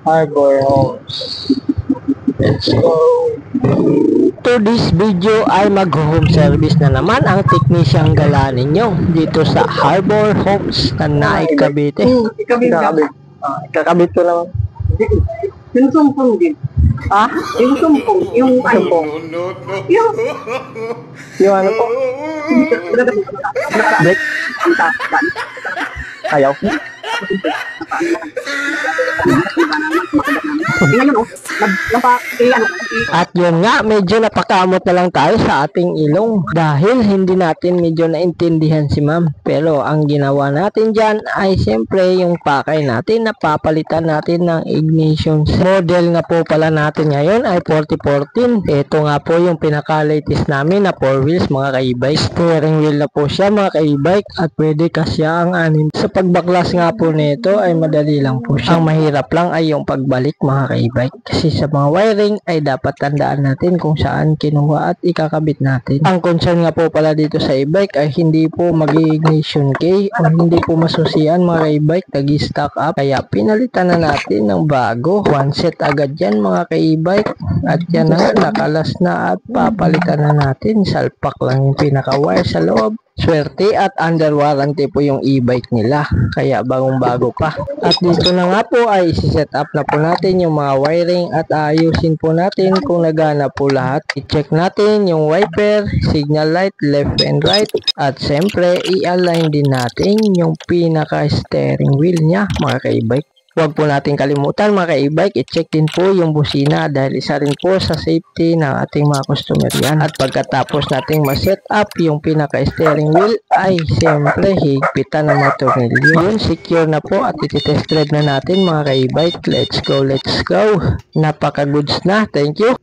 Harbor Homes. Let's go. To this video ay mag-home service na naman ang teknisyang gala ninyo dito sa Harbor Homes na Naik, Cavite. Kakabit ko lang. Yung sumpong din. Ah? Yung sumpong. Yung ano po. Yung ano po? Break? Ayaw? At yun nga, medyo napakamot na lang tayo sa ating ilong dahil hindi natin medyo naintindihan si ma'am. Pero ang ginawa natin dyan ay siyempre yung pakay natin na papalitan natin ng ignition. Model nga po pala natin ngayon ay 4014. Ito nga po yung pinaka-latest namin na 4 wheels mga ka-e-bike. Steering wheel na po siya mga ka-e-bike at pwede kasya ang anin. Sa pagbaklas nga po nito ay madali lang po siya. Ang mahirap lang ay yung pagbalik mga ka-e-bike. Kasi sa mga wiring ay dapat tandaan natin kung saan kinuha at ikakabit natin. Ang concern nga po pala dito sa e-bike ay hindi po mag-ignition key o hindi po masusian mga ka-e-bike. Nag-stock up. Kaya pinalitan na natin ng bago. One set agad yan mga ka-e-bike. At yan na, nakalas na at papalitan na natin. Salpak lang yung pinaka-wire sa loob. Swerte at under warranty po yung e-bike nila. Kaya bagong bago pa. At dito na nga po ay isi-set up na po natin yung mga wiring at ayusin po natin kung nagana po lahat. I-check natin yung wiper, signal light, left and right. At siyempre i-align din natin yung pinaka-steering wheel niya mga ka-e-bike. Huwag po natin kalimutan mga ka-e-bike, i-check din po yung busina dahil isa rin po sa safety ng ating mga customer yan. At pagkatapos nating ma-set up yung pinaka-steering wheel ay siyempre higpitan ng mga tornilyo. Yun, secure na po at iti-test drive na natin mga ka-e-bike. Let's go, let's go. Napaka-goods na. Thank you.